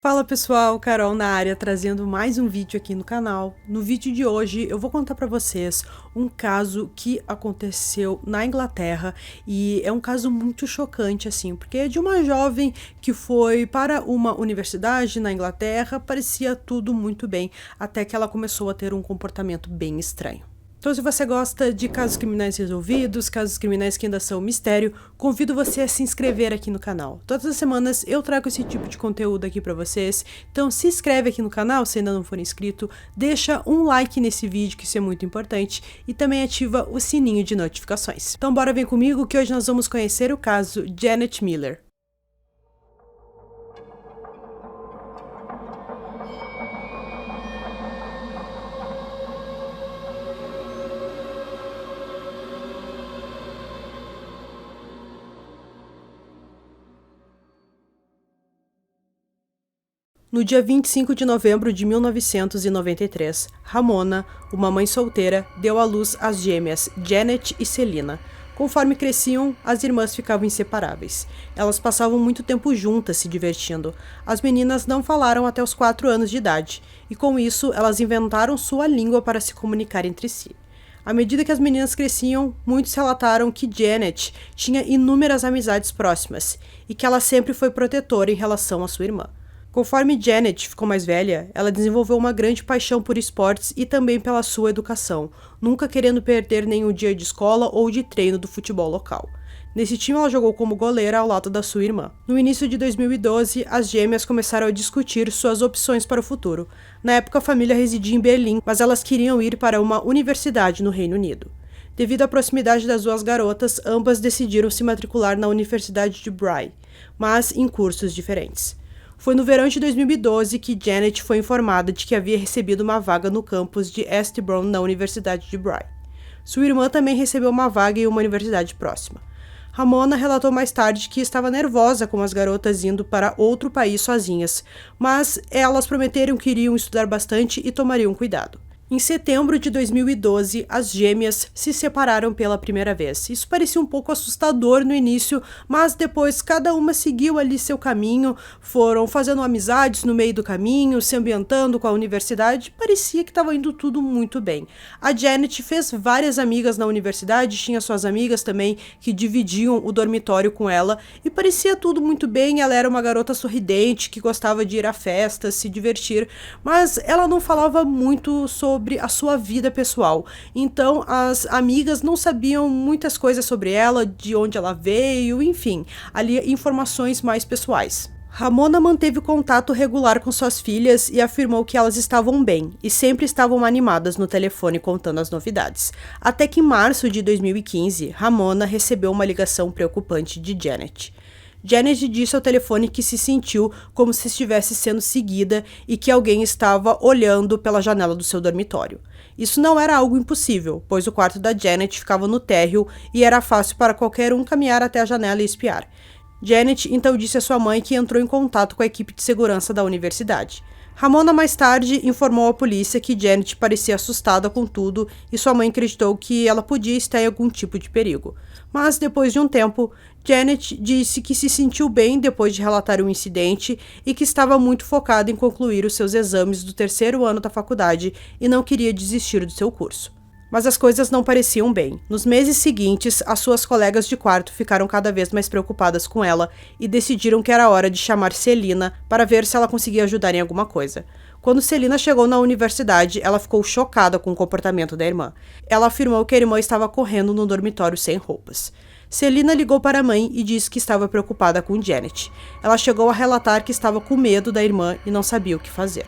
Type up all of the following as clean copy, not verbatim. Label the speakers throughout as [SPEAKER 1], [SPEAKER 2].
[SPEAKER 1] Fala pessoal, Carol na área, trazendo mais um vídeo aqui no canal. No vídeo de hoje eu vou contar para vocês um caso que aconteceu na Inglaterra e é um caso muito chocante assim, porque é de uma jovem que foi para uma universidade na Inglaterra, parecia tudo muito bem, até que ela começou a ter um comportamento bem estranho. Então, se você gosta de casos criminais resolvidos, casos criminais que ainda são mistério, convido você a se inscrever aqui no canal. Todas as semanas eu trago esse tipo de conteúdo aqui pra vocês, então se inscreve aqui no canal se ainda não for inscrito, deixa um like nesse vídeo que isso é muito importante e também ativa o sininho de notificações. Então bora vir comigo que hoje nós vamos conhecer o caso Janet Miller. No dia 25 de novembro de 1993, Ramona, uma mãe solteira, deu à luz as gêmeas Janet e Selina. Conforme cresciam, as irmãs ficavam inseparáveis. Elas passavam muito tempo juntas se divertindo. As meninas não falaram até os 4 anos de idade, e com isso elas inventaram sua língua para se comunicar entre si. À medida que as meninas cresciam, muitos relataram que Janet tinha inúmeras amizades próximas, e que ela sempre foi protetora em relação à sua irmã. Conforme Janet ficou mais velha, ela desenvolveu uma grande paixão por esportes e também pela sua educação, nunca querendo perder nenhum dia de escola ou de treino do futebol local. Nesse time ela jogou como goleira ao lado da sua irmã. No início de 2012, as gêmeas começaram a discutir suas opções para o futuro. Na época a família residia em Berlim, mas elas queriam ir para uma universidade no Reino Unido. Devido à proximidade das duas garotas, ambas decidiram se matricular na Universidade de Bray, mas em cursos diferentes. Foi no verão de 2012 que Janet foi informada de que havia recebido uma vaga no campus de Eastbourne na Universidade de Bray. Sua irmã também recebeu uma vaga em uma universidade próxima. Ramona relatou mais tarde que estava nervosa com as garotas indo para outro país sozinhas, mas elas prometeram que iriam estudar bastante e tomariam cuidado. Em setembro de 2012, as gêmeas se separaram pela primeira vez. Isso parecia um pouco assustador no início, mas depois cada uma seguiu ali seu caminho, foram fazendo amizades no meio do caminho, se ambientando com a universidade, parecia que estava indo tudo muito bem. A Janet fez várias amigas na universidade, tinha suas amigas também que dividiam o dormitório com ela, e parecia tudo muito bem, ela era uma garota sorridente, que gostava de ir a festas, se divertir, mas ela não falava muito sobre a sua vida pessoal. Então as amigas não sabiam muitas coisas sobre ela, de onde ela veio, enfim, ali informações mais pessoais. Ramona manteve contato regular com suas filhas e afirmou que elas estavam bem e sempre estavam animadas no telefone contando as novidades. Até que em março de 2015, Ramona recebeu uma ligação preocupante de Janet. Janet disse ao telefone que se sentiu como se estivesse sendo seguida e que alguém estava olhando pela janela do seu dormitório. Isso não era algo impossível, pois o quarto da Janet ficava no térreo e era fácil para qualquer um caminhar até a janela e espiar. Janet então disse à sua mãe que entrou em contato com a equipe de segurança da universidade. Ramona mais tarde informou à polícia que Janet parecia assustada com tudo e sua mãe acreditou que ela podia estar em algum tipo de perigo. Mas depois de um tempo, Janet disse que se sentiu bem depois de relatar o incidente e que estava muito focada em concluir os seus exames do 3º ano da faculdade e não queria desistir do seu curso. Mas as coisas não pareciam bem. Nos meses seguintes, as suas colegas de quarto ficaram cada vez mais preocupadas com ela e decidiram que era hora de chamar Selina para ver se ela conseguia ajudar em alguma coisa. Quando Selina chegou na universidade, ela ficou chocada com o comportamento da irmã. Ela afirmou que a irmã estava correndo no dormitório sem roupas. Selina ligou para a mãe e disse que estava preocupada com Janet. Ela chegou a relatar que estava com medo da irmã e não sabia o que fazer.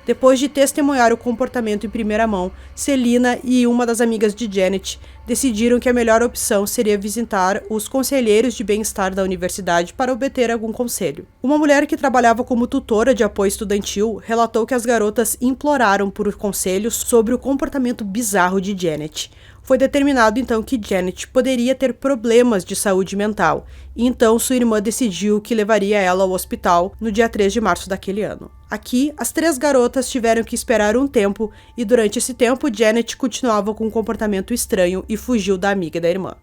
[SPEAKER 1] Depois de testemunhar o comportamento em primeira mão, Selina e uma das amigas de Janet decidiram que a melhor opção seria visitar os conselheiros de bem-estar da universidade para obter algum conselho. Uma mulher que trabalhava como tutora de apoio estudantil relatou que as garotas imploraram por conselhos sobre o comportamento bizarro de Janet. Foi determinado então que Janet poderia ter problemas de saúde mental, e então sua irmã decidiu que levaria ela ao hospital no dia 3 de março daquele ano. Aqui, as 3 garotas tiveram que esperar um tempo, e durante esse tempo Janet continuava com um comportamento estranho e fugiu da amiga e da irmã.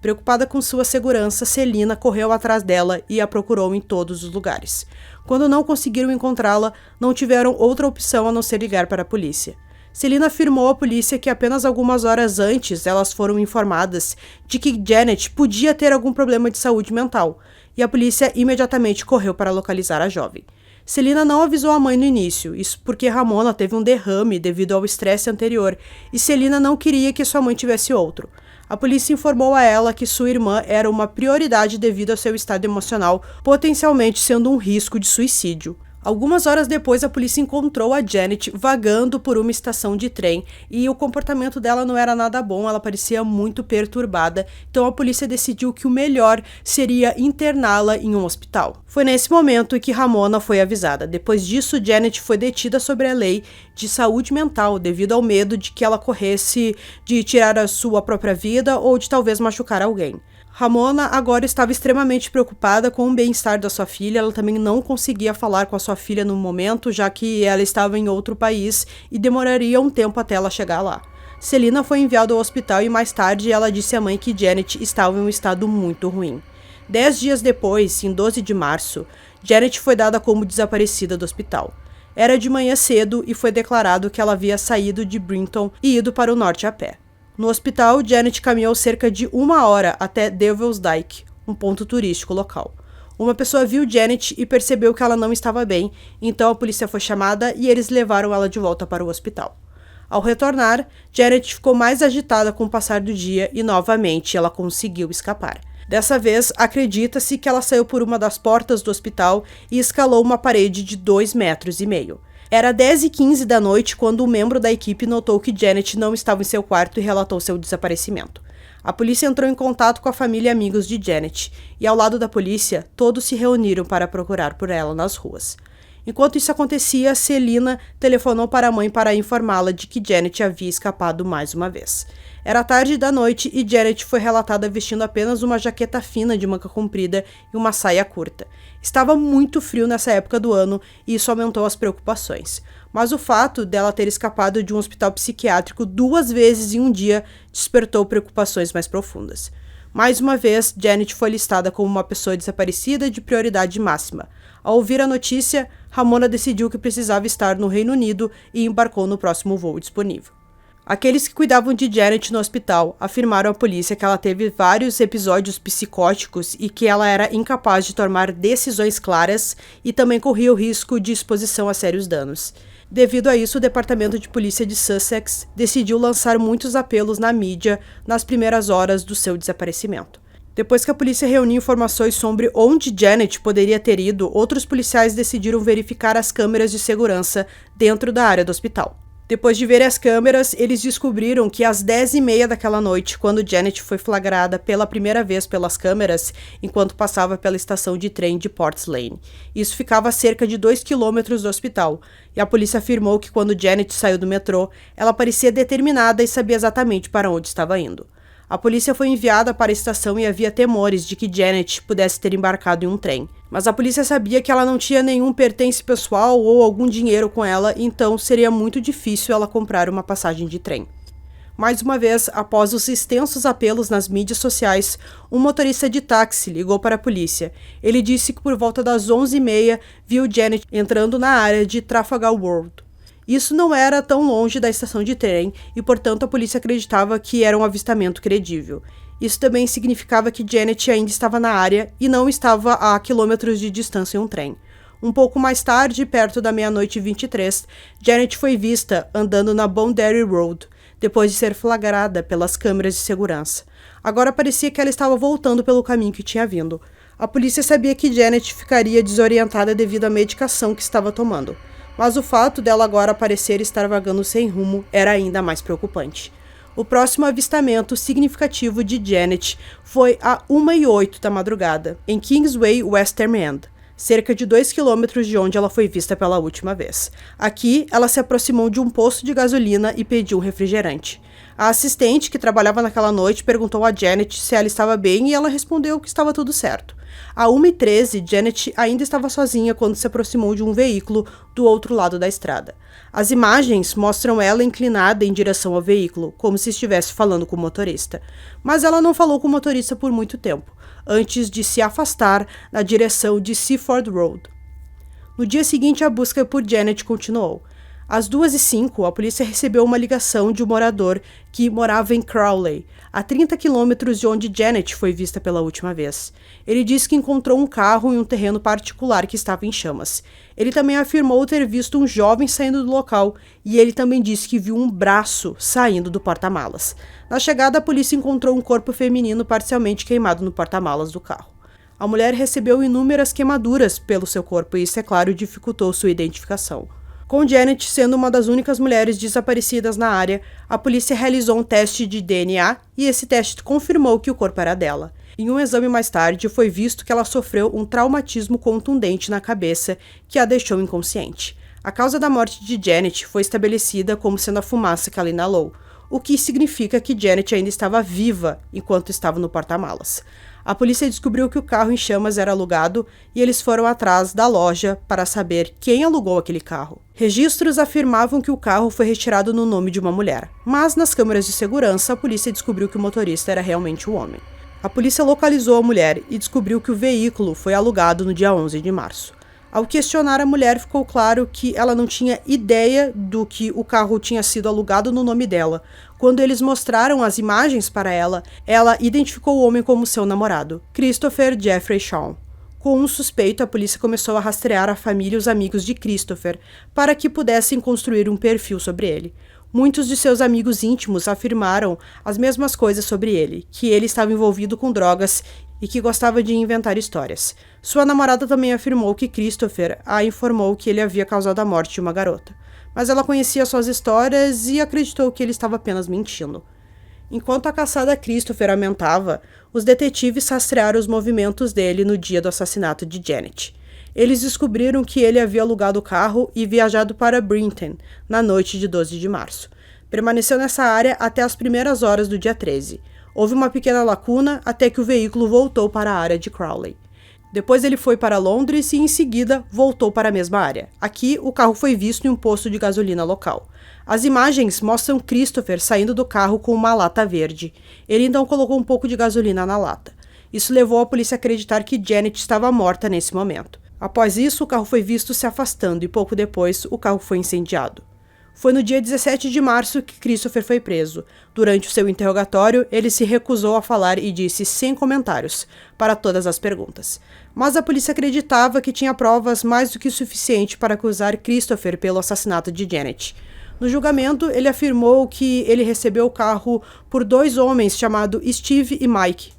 [SPEAKER 1] Preocupada com sua segurança, Celina correu atrás dela e a procurou em todos os lugares. Quando não conseguiram encontrá-la, não tiveram outra opção a não ser ligar para a polícia. Celina afirmou à polícia que apenas algumas horas antes elas foram informadas de que Janet podia ter algum problema de saúde mental, e a polícia imediatamente correu para localizar a jovem. Celina não avisou a mãe no início, isso porque Ramona teve um derrame devido ao estresse anterior, e Celina não queria que sua mãe tivesse outro. A polícia informou a ela que sua irmã era uma prioridade devido ao seu estado emocional, potencialmente sendo um risco de suicídio. Algumas horas depois, a polícia encontrou a Janet vagando por uma estação de trem e o comportamento dela não era nada bom, ela parecia muito perturbada, então a polícia decidiu que o melhor seria interná-la em um hospital. Foi nesse momento que Ramona foi avisada. Depois disso, Janet foi detida sobre a lei de saúde mental devido ao medo de que ela corresse de tirar a sua própria vida ou de talvez machucar alguém. Ramona agora estava extremamente preocupada com o bem-estar da sua filha, ela também não conseguia falar com a sua filha no momento, já que ela estava em outro país e demoraria um tempo até ela chegar lá. Celina foi enviada ao hospital e mais tarde ela disse à mãe que Janet estava em um estado muito ruim. 10 dias depois, em 12 de março, Janet foi dada como desaparecida do hospital. Era de manhã cedo e foi declarado que ela havia saído de Brinton e ido para o norte a pé. No hospital, Janet caminhou cerca de 1 hora até Devil's Dyke, um ponto turístico local. Uma pessoa viu Janet e percebeu que ela não estava bem, então a polícia foi chamada e eles levaram ela de volta para o hospital. Ao retornar, Janet ficou mais agitada com o passar do dia e novamente ela conseguiu escapar. Dessa vez, acredita-se que ela saiu por uma das portas do hospital e escalou uma parede de 2,5 metros. Era 10h15 da noite quando um membro da equipe notou que Janet não estava em seu quarto e relatou seu desaparecimento. A polícia entrou em contato com a família e amigos de Janet, e ao lado da polícia, todos se reuniram para procurar por ela nas ruas. Enquanto isso acontecia, Celina telefonou para a mãe para informá-la de que Janet havia escapado mais uma vez. Era tarde da noite e Janet foi relatada vestindo apenas uma jaqueta fina de manga comprida e uma saia curta. Estava muito frio nessa época do ano e isso aumentou as preocupações. Mas o fato dela ter escapado de um hospital psiquiátrico 2 vezes em um dia despertou preocupações mais profundas. Mais uma vez, Janet foi listada como uma pessoa desaparecida de prioridade máxima. Ao ouvir a notícia, Ramona decidiu que precisava estar no Reino Unido e embarcou no próximo voo disponível. Aqueles que cuidavam de Janet no hospital afirmaram à polícia que ela teve vários episódios psicóticos e que ela era incapaz de tomar decisões claras e também corria o risco de exposição a sérios danos. Devido a isso, o Departamento de Polícia de Sussex decidiu lançar muitos apelos na mídia nas primeiras horas do seu desaparecimento. Depois que a polícia reuniu informações sobre onde Janet poderia ter ido, outros policiais decidiram verificar as câmeras de segurança dentro da área do hospital. Depois de ver as câmeras, eles descobriram que às 10h30 daquela noite, quando Janet foi flagrada pela primeira vez pelas câmeras, enquanto passava pela estação de trem de Ports Lane. Isso ficava a cerca de 2 quilômetros do hospital, e a polícia afirmou que quando Janet saiu do metrô, ela parecia determinada e sabia exatamente para onde estava indo. A polícia foi enviada para a estação e havia temores de que Janet pudesse ter embarcado em um trem. Mas a polícia sabia que ela não tinha nenhum pertence pessoal ou algum dinheiro com ela, então seria muito difícil ela comprar uma passagem de trem. Mais uma vez, após os extensos apelos nas mídias sociais, um motorista de táxi ligou para a polícia. Ele disse que por volta das 11h30 viu Janet entrando na área de Trafalgar Road. Isso não era tão longe da estação de trem e, portanto, a polícia acreditava que era um avistamento credível. Isso também significava que Janet ainda estava na área e não estava a quilômetros de distância em um trem. Um pouco mais tarde, perto da 00h23, Janet foi vista andando na Boundary Road, depois de ser flagrada pelas câmeras de segurança. Agora parecia que ela estava voltando pelo caminho que tinha vindo. A polícia sabia que Janet ficaria desorientada devido à medicação que estava tomando. Mas o fato dela agora parecer estar vagando sem rumo era ainda mais preocupante. O próximo avistamento significativo de Janet foi a 1h08 da madrugada, em Kingsway Western End, cerca de 2 quilômetros de onde ela foi vista pela última vez. Aqui, ela se aproximou de um posto de gasolina e pediu um refrigerante. A assistente, que trabalhava naquela noite, perguntou a Janet se ela estava bem e ela respondeu que estava tudo certo. À 1h13, Janet ainda estava sozinha quando se aproximou de um veículo do outro lado da estrada. As imagens mostram ela inclinada em direção ao veículo, como se estivesse falando com o motorista. Mas ela não falou com o motorista por muito tempo, antes de se afastar na direção de Seaford Road. No dia seguinte, a busca por Janet continuou. Às 2h05, a polícia recebeu uma ligação de um morador que morava em Crowley, a 30 quilômetros de onde Janet foi vista pela última vez. Ele disse que encontrou um carro em um terreno particular que estava em chamas. Ele também afirmou ter visto um jovem saindo do local e ele também disse que viu um braço saindo do porta-malas. Na chegada, a polícia encontrou um corpo feminino parcialmente queimado no porta-malas do carro. A mulher recebeu inúmeras queimaduras pelo seu corpo e isso, é claro, dificultou sua identificação. Com Janet sendo uma das únicas mulheres desaparecidas na área, a polícia realizou um teste de DNA e esse teste confirmou que o corpo era dela. Em um exame mais tarde, foi visto que ela sofreu um traumatismo contundente na cabeça que a deixou inconsciente. A causa da morte de Janet foi estabelecida como sendo a fumaça que ela inalou, o que significa que Janet ainda estava viva enquanto estava no porta-malas. A polícia descobriu que o carro em chamas era alugado e eles foram atrás da loja para saber quem alugou aquele carro. Registros afirmavam que o carro foi retirado no nome de uma mulher, mas nas câmeras de segurança a polícia descobriu que o motorista era realmente um homem. A polícia localizou a mulher e descobriu que o veículo foi alugado no dia 11 de março. Ao questionar a mulher, ficou claro que ela não tinha ideia do que o carro tinha sido alugado no nome dela. Quando eles mostraram as imagens para ela, ela identificou o homem como seu namorado, Christopher Jeffrey Shawn. Com um suspeito, a polícia começou a rastrear a família e os amigos de Christopher para que pudessem construir um perfil sobre ele. Muitos de seus amigos íntimos afirmaram as mesmas coisas sobre ele, que ele estava envolvido com drogas e que gostava de inventar histórias. Sua namorada também afirmou que Christopher a informou que ele havia causado a morte de uma garota, mas ela conhecia suas histórias e acreditou que ele estava apenas mentindo. Enquanto a caçada a Christopher aumentava, os detetives rastrearam os movimentos dele no dia do assassinato de Janet. Eles descobriram que ele havia alugado o carro e viajado para Brinton na noite de 12 de março. Permaneceu nessa área até as primeiras horas do dia 13. Houve uma pequena lacuna até que o veículo voltou para a área de Crowley. Depois ele foi para Londres e, em seguida, voltou para a mesma área. Aqui, o carro foi visto em um posto de gasolina local. As imagens mostram Christopher saindo do carro com uma lata verde. Ele então colocou um pouco de gasolina na lata. Isso levou a polícia a acreditar que Janet estava morta nesse momento. Após isso, o carro foi visto se afastando e pouco depois, o carro foi incendiado. Foi no dia 17 de março que Christopher foi preso. Durante o seu interrogatório, ele se recusou a falar e disse sem comentários para todas as perguntas. Mas a polícia acreditava que tinha provas mais do que suficiente para acusar Christopher pelo assassinato de Janet. No julgamento, ele afirmou que ele recebeu o carro por 2 homens chamados Steve e Mike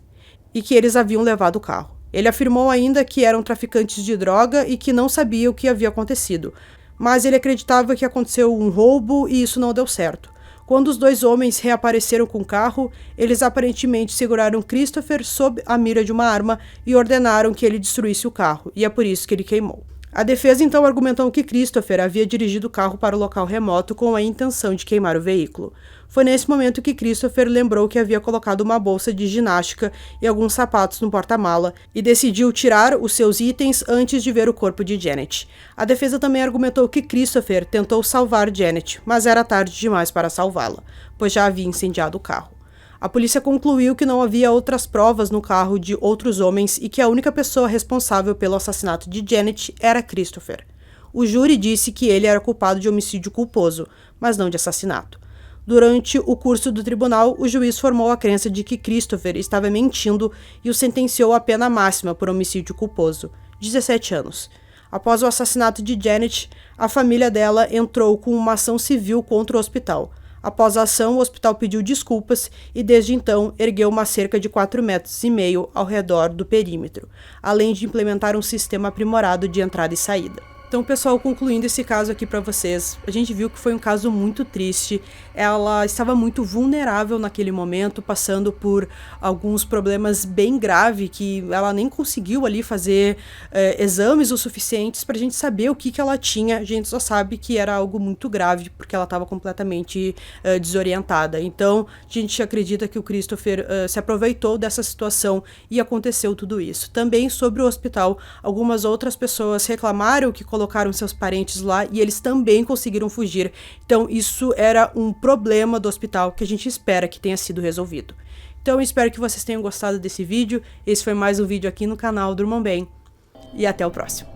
[SPEAKER 1] e que eles haviam levado o carro. Ele afirmou ainda que eram traficantes de droga e que não sabia o que havia acontecido, mas ele acreditava que aconteceu um roubo e isso não deu certo. Quando os 2 homens reapareceram com o carro, eles aparentemente seguraram Christopher sob a mira de uma arma e ordenaram que ele destruísse o carro, e é por isso que ele queimou. A defesa então argumentou que Christopher havia dirigido o carro para o local remoto com a intenção de queimar o veículo. Foi nesse momento que Christopher lembrou que havia colocado uma bolsa de ginástica e alguns sapatos no porta-mala e decidiu tirar os seus itens antes de ver o corpo de Janet. A defesa também argumentou que Christopher tentou salvar Janet, mas era tarde demais para salvá-la, pois já havia incendiado o carro. A polícia concluiu que não havia outras provas no carro de outros homens e que a única pessoa responsável pelo assassinato de Janet era Christopher. O júri disse que ele era culpado de homicídio culposo, mas não de assassinato. Durante o curso do tribunal, o juiz formou a crença de que Christopher estava mentindo e o sentenciou à pena máxima por homicídio culposo, 17 anos. Após o assassinato de Janet, a família dela entrou com uma ação civil contra o hospital. Após a ação, o hospital pediu desculpas e, desde então, ergueu uma cerca de 4,5 metros ao redor do perímetro, além de implementar um sistema aprimorado de entrada e saída. Então, pessoal, concluindo esse caso aqui pra vocês, a gente viu que foi um caso muito triste. Ela estava muito vulnerável naquele momento, passando por alguns problemas bem graves, que ela nem conseguiu ali fazer exames o suficientes pra gente saber o que ela tinha. A gente só sabe que era algo muito grave, porque ela estava completamente desorientada. Então, a gente acredita que o Christopher se aproveitou dessa situação e aconteceu tudo isso. Também sobre o hospital, algumas outras pessoas reclamaram que colocaram seus parentes lá e eles também conseguiram fugir. Então isso era um problema do hospital que a gente espera que tenha sido resolvido. Então eu espero que vocês tenham gostado desse vídeo. Esse foi mais um vídeo aqui no canal Durmam Bem e até o próximo.